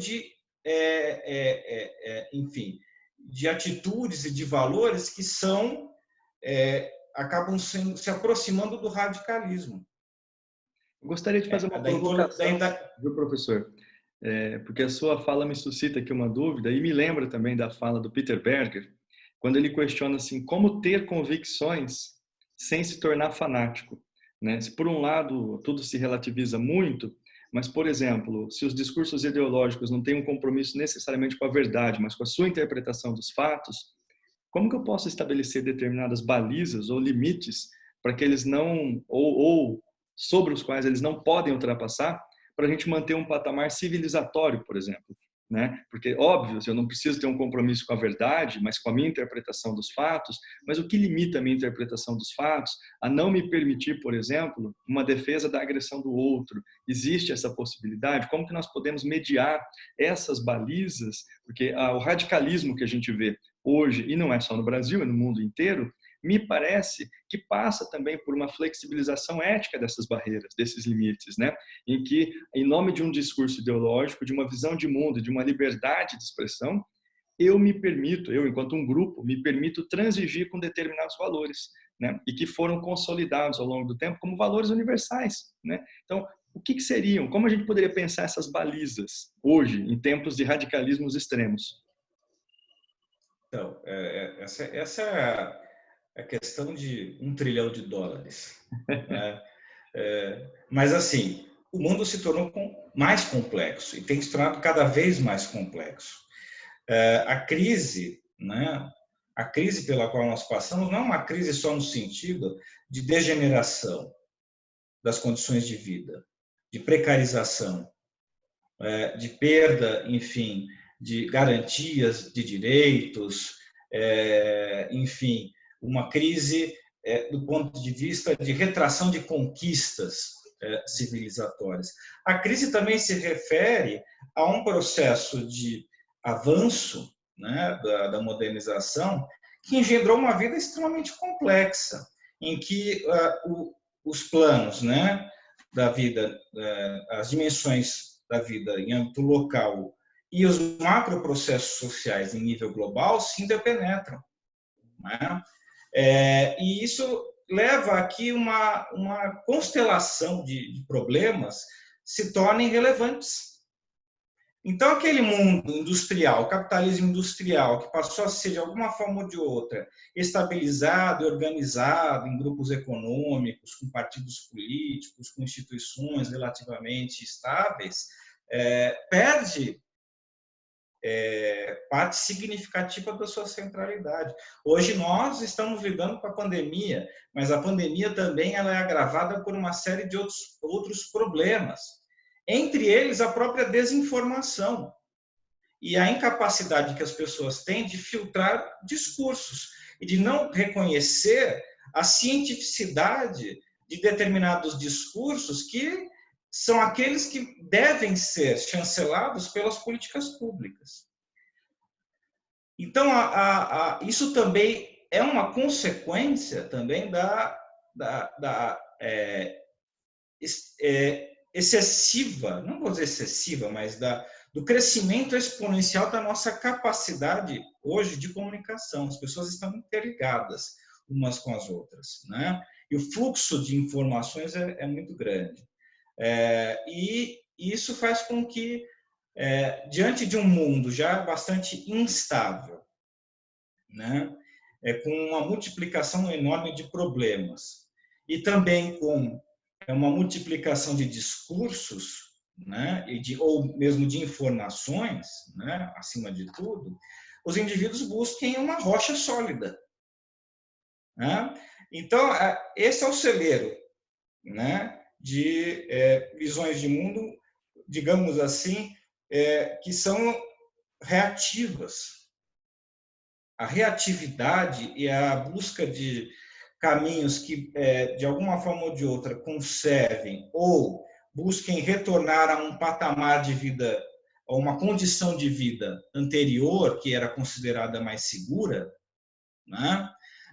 enfim, de atitudes e de valores que acabam se aproximando do radicalismo. Eu gostaria de fazer uma provocação, viu, professor? Porque a sua fala me suscita aqui uma dúvida e me lembra também da fala do Peter Berger, quando ele questiona assim, como ter convicções sem se tornar fanático, né? Se por um lado tudo se relativiza muito, mas, por exemplo, se os discursos ideológicos não têm um compromisso necessariamente com a verdade, mas com a sua interpretação dos fatos, como que eu posso estabelecer determinadas balizas ou limites para que eles não, ou sobre os quais eles não podem ultrapassar, para a gente manter um patamar civilizatório, por exemplo, né? Porque, óbvio, eu não preciso ter um compromisso com a verdade, mas com a minha interpretação dos fatos, mas o que limita a minha interpretação dos fatos a não me permitir, por exemplo, uma defesa da agressão do outro? Existe essa possibilidade? Como que nós podemos mediar essas balizas? Porque o radicalismo que a gente vê hoje, e não é só no Brasil, é no mundo inteiro, me parece que passa também por uma flexibilização ética dessas barreiras, desses limites, né? Em que, em nome de um discurso ideológico, de uma visão de mundo, de uma liberdade de expressão, eu enquanto um grupo, me permito transigir com determinados valores, né? E que foram consolidados ao longo do tempo como valores universais, né? Então, o que seriam? Como a gente poderia pensar essas balizas hoje, em tempos de radicalismos extremos? Então, essa é a questão de $1 trilhão, né? Mas, assim, o mundo se tornou mais complexo e tem se tornado cada vez mais complexo. A crise, né? A crise pela qual nós passamos não é uma crise só no sentido de degeneração das condições de vida, de precarização, de perda, enfim, de garantias de direitos, enfim, uma crise do ponto de vista de retração de conquistas civilizatórias. A crise também se refere a um processo de avanço, né, da modernização, que engendrou uma vida extremamente complexa, em que os planos, né, da vida, as dimensões da vida em âmbito local e os macroprocessos sociais em nível global se interpenetram, né? E isso leva a que uma constelação de problemas se tornem relevantes. Então, aquele mundo industrial, capitalismo industrial, que passou a ser, de alguma forma ou de outra, estabilizado e organizado em grupos econômicos, com partidos políticos, com instituições relativamente estáveis, perde parte significativa da sua centralidade. Hoje nós estamos lidando com a pandemia, mas a pandemia também ela é agravada por uma série de outros problemas, entre eles a própria desinformação e a incapacidade que as pessoas têm de filtrar discursos e de não reconhecer a cientificidade de determinados discursos que são aqueles que devem ser chancelados pelas políticas públicas. Então, isso também é uma consequência também excessiva, não vou dizer excessiva, mas do crescimento exponencial da nossa capacidade hoje de comunicação. As pessoas estão interligadas umas com as outras, né? E o fluxo de informações é muito grande. E isso faz com que, diante de um mundo já bastante instável, né? Com uma multiplicação enorme de problemas, e também com uma multiplicação de discursos, né? Ou mesmo de informações, né? Acima de tudo, os indivíduos busquem uma rocha sólida, né? Então, esse é o celeiro, né? De visões de mundo, digamos assim, que são reativas. A reatividade e a busca de caminhos que, de alguma forma ou de outra, conservem ou busquem retornar a um patamar de vida, a uma condição de vida anterior, que era considerada mais segura, né?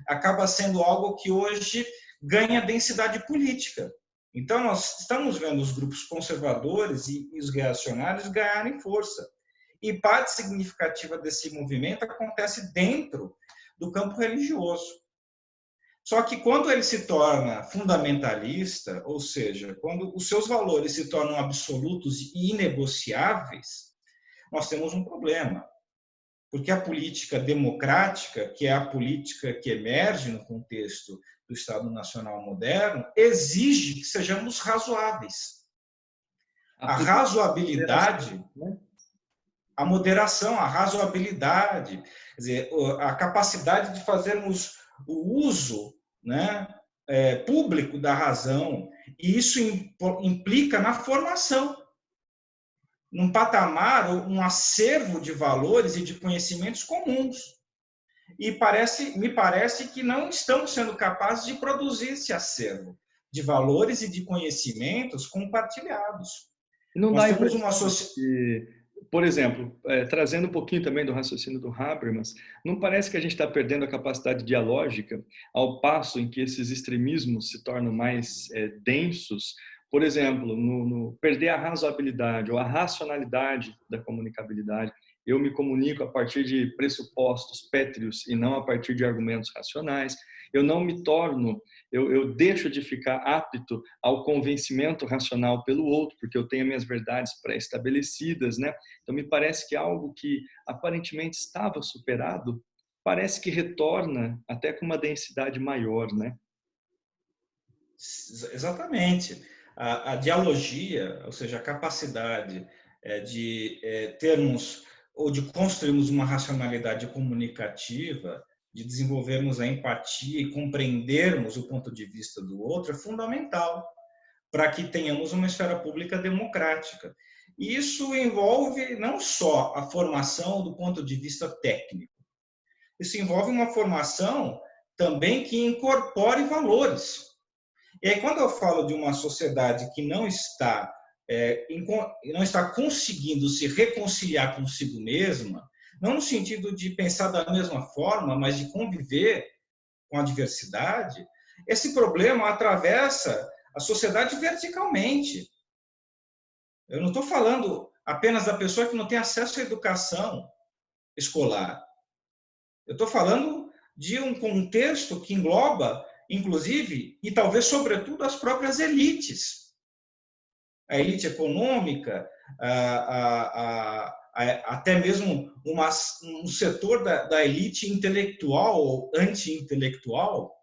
Acaba sendo algo que hoje ganha densidade política. Então, nós estamos vendo os grupos conservadores e os reacionários ganharem força. E parte significativa desse movimento acontece dentro do campo religioso. Só que quando ele se torna fundamentalista, ou seja, quando os seus valores se tornam absolutos e inegociáveis, nós temos um problema. Porque a política democrática, que é a política que emerge no contexto do Estado Nacional moderno, exige que sejamos razoáveis. A razoabilidade, a moderação, a razoabilidade, quer dizer, a capacidade de fazermos o uso, né, público da razão, e isso implica na formação, num patamar, um acervo de valores e de conhecimentos comuns. E me parece que não estamos sendo capazes de produzir esse acervo de valores e de conhecimentos compartilhados. Não dá temos uma por exemplo, trazendo um pouquinho também do raciocínio do Habermas, não parece que a gente está perdendo a capacidade dialógica ao passo em que esses extremismos se tornam mais densos? Por exemplo, no perder a razoabilidade ou a racionalidade da comunicabilidade. Eu me comunico a partir de pressupostos pétreos e não a partir de argumentos racionais. Eu não me torno, eu deixo de ficar apto ao convencimento racional pelo outro, porque eu tenho minhas verdades pré-estabelecidas, né? Então, me parece que algo que aparentemente estava superado, parece que retorna até com uma densidade maior, né? Exatamente. A dialogia, ou seja, a capacidade de termos ou de construirmos uma racionalidade comunicativa, de desenvolvermos a empatia e compreendermos o ponto de vista do outro, é fundamental para que tenhamos uma esfera pública democrática. E isso envolve não só a formação do ponto de vista técnico, isso envolve uma formação também que incorpore valores. E aí, quando eu falo de uma sociedade que não está conseguindo se reconciliar consigo mesma, não no sentido de pensar da mesma forma, mas de conviver com a diversidade, esse problema atravessa a sociedade verticalmente. Eu não estou falando apenas da pessoa que não tem acesso à educação escolar. Eu estou falando de um contexto que engloba, inclusive, e talvez, sobretudo, as próprias elites. A elite econômica, até mesmo um setor da elite intelectual ou anti-intelectual,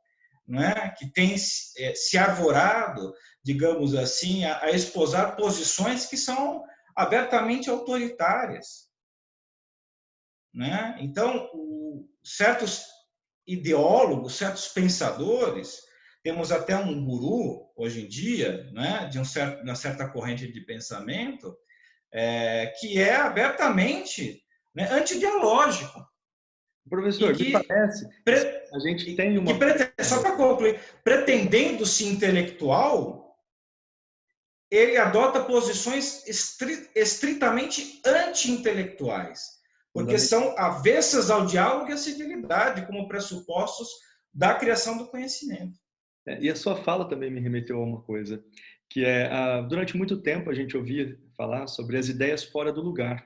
né, que tem se arvorado, digamos assim, a esposar posições que são abertamente autoritárias. Né? Então, certos ideólogos, certos pensadores, temos até um guru, hoje em dia, né, de uma certa corrente de pensamento, que é abertamente, né, antidialógico. Professor, me parece, a gente tem uma... Só para concluir, pretendendo-se intelectual, ele adota posições estritamente anti-intelectuais, porque são avessas ao diálogo e à civilidade como pressupostos da criação do conhecimento. E a sua fala também me remeteu a uma coisa, que é, durante muito tempo a gente ouvia falar sobre as ideias fora do lugar.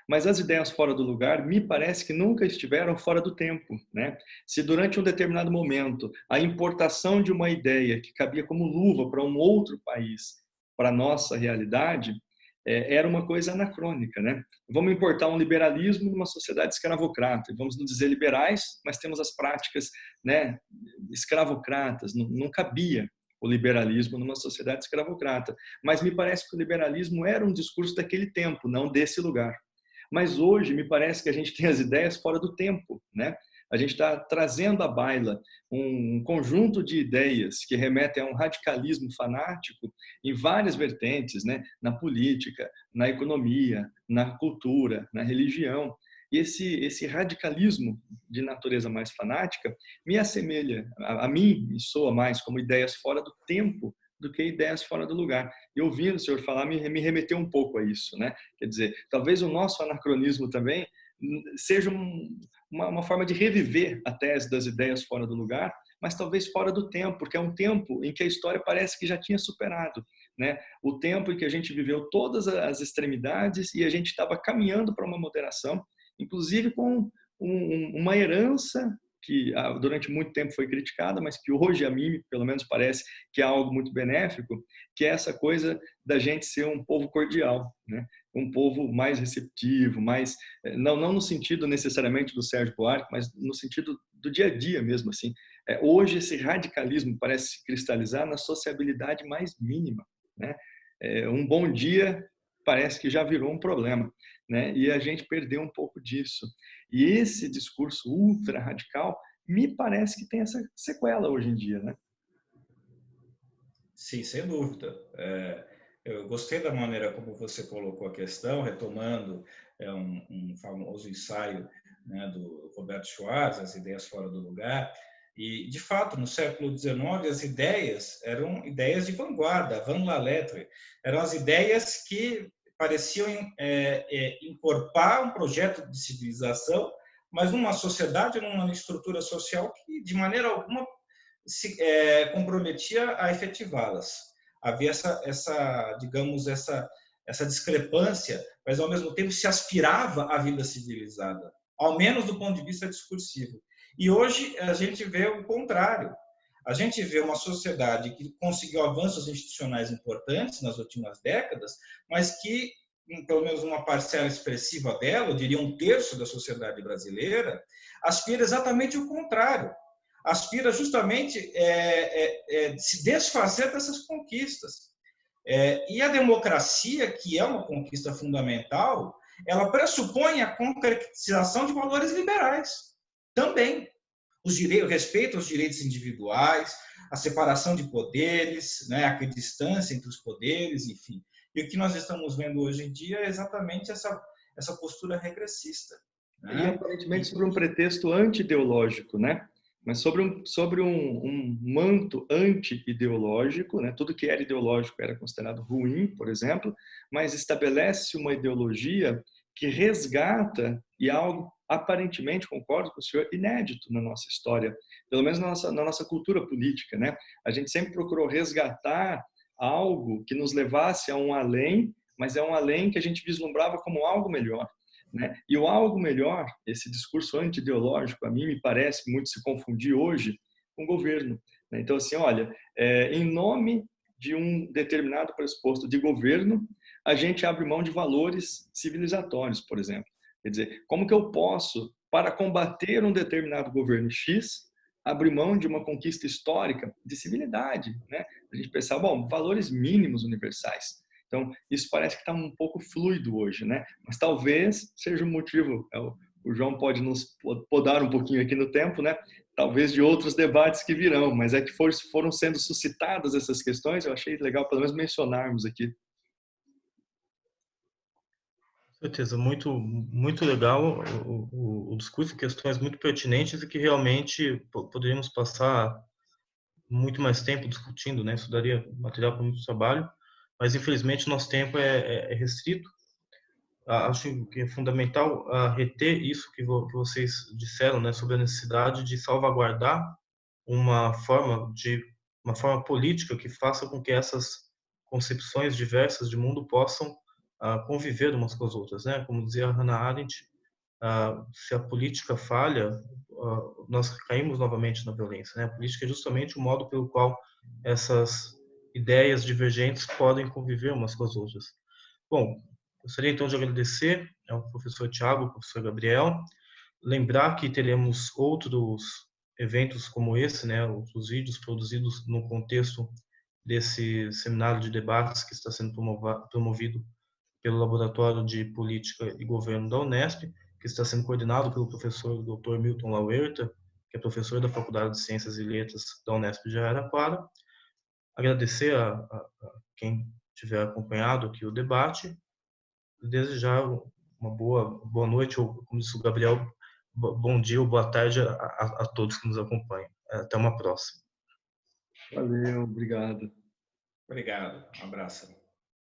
Mas as ideias fora do lugar, me parece que nunca estiveram fora do tempo, né? Se durante um determinado momento a importação de uma ideia que cabia como luva para um outro país, para a nossa realidade, era uma coisa anacrônica, né? Vamos importar um liberalismo numa sociedade escravocrata, vamos nos dizer liberais, mas temos as práticas, né, escravocratas, não cabia o liberalismo numa sociedade escravocrata. Mas me parece que o liberalismo era um discurso daquele tempo, não desse lugar. Mas hoje me parece que a gente tem as ideias fora do tempo, né? A gente está trazendo à baila um conjunto de ideias que remetem a um radicalismo fanático em várias vertentes, né? Na política, na economia, na cultura, na religião. E esse radicalismo de natureza mais fanática me assemelha, a mim, me soa mais como ideias fora do tempo do que ideias fora do lugar. E ouvindo o senhor falar, me remeteu um pouco a isso, né? Quer dizer, talvez o nosso anacronismo também seja uma forma de reviver a tese das ideias fora do lugar, mas talvez fora do tempo, porque é um tempo em que a história parece que já tinha superado, né? O tempo em que a gente viveu todas as extremidades e a gente estava caminhando para uma moderação, inclusive com uma herança que durante muito tempo foi criticada, mas que hoje a mim, pelo menos, parece que é algo muito benéfico, que é essa coisa da gente ser um povo cordial, né? Um povo mais receptivo, mais não no sentido necessariamente do Sérgio Buarque, mas no sentido do dia a dia mesmo, assim. Hoje esse radicalismo parece se cristalizar na sociabilidade mais mínima, né? Um bom dia parece que já virou um problema, né? E a gente perdeu um pouco disso. E esse discurso ultra radical me parece que tem essa sequela hoje em dia, né? Sim, sem dúvida. Eu gostei da maneira como você colocou a questão, retomando um famoso ensaio, né, do Roberto Schwartz, As Ideias Fora do Lugar. E, de fato, no século XIX, as ideias eram ideias de vanguarda, avant la lettre. Eram as ideias que pareciam encorpar um projeto de civilização, mas numa sociedade, numa estrutura social que, de maneira alguma, se comprometia a efetivá-las. Havia digamos, essa discrepância, mas, ao mesmo tempo, se aspirava à vida civilizada, ao menos do ponto de vista discursivo. E hoje a gente vê o contrário. A gente vê uma sociedade que conseguiu avanços institucionais importantes nas últimas décadas, mas que, pelo menos uma parcela expressiva dela, eu diria um terço da sociedade brasileira, aspira exatamente o contrário. Aspira justamente se desfazer dessas conquistas. E a democracia, que é uma conquista fundamental, ela pressupõe a concretização de valores liberais também. O respeito aos direitos individuais, a separação de poderes, né, a equidistância entre os poderes, enfim. E o que nós estamos vendo hoje em dia é exatamente essa postura regressista. Né? E aparentemente sobre um pretexto anti-ideológico, né? Mas sobre um manto anti-ideológico, né? Tudo que era ideológico era considerado ruim, por exemplo, mas estabelece uma ideologia que resgata, e algo aparentemente, concordo com o senhor, inédito na nossa história, pelo menos na nossa cultura política, né? A gente sempre procurou resgatar algo que nos levasse a um além, mas é um além que a gente vislumbrava como algo melhor, né? E o algo melhor, esse discurso anti-ideológico, a mim me parece muito se confundir hoje com o governo, né? Então, assim, olha, em nome de um determinado pressuposto de governo, a gente abre mão de valores civilizatórios, por exemplo. Quer dizer, como que eu posso, para combater um determinado governo X, abrir mão de uma conquista histórica de civilidade, né? A gente pensar, bom, valores mínimos universais. Então, isso parece que está um pouco fluido hoje, né? Mas talvez seja um motivo, o João pode nos podar um pouquinho aqui no tempo, né? Talvez de outros debates que virão, mas é que foram sendo suscitadas essas questões, eu achei legal pelo menos mencionarmos aqui. Com certeza, muito legal o discurso, questões muito pertinentes e que realmente poderíamos passar muito mais tempo discutindo, né? Isso daria material para muito trabalho, mas infelizmente nosso tempo é restrito. Acho que é fundamental reter isso que vocês disseram, né, sobre a necessidade de salvaguardar uma forma política que faça com que essas concepções diversas de mundo possam conviver umas com as outras, né? Como dizia Hannah Arendt, se a política falha, nós caímos novamente na violência, né? A política é justamente o modo pelo qual essas ideias divergentes podem conviver umas com as outras. Bom, gostaria então de agradecer ao professor Tiago, ao professor Gabriel, lembrar que teremos outros eventos como esse, né, outros vídeos produzidos no contexto desse seminário de debates que está sendo promovido pelo Laboratório de Política e Governo da Unesp, que está sendo coordenado pelo professor Dr. Milton Lauerta, que é professor da Faculdade de Ciências e Letras da Unesp de Araraquara. Agradecer a quem tiver acompanhado aqui o debate, desejar uma boa noite, ou como disse o Gabriel, bom dia ou boa tarde a todos que nos acompanham. Até uma próxima. Valeu, obrigado. Obrigado, um abraço.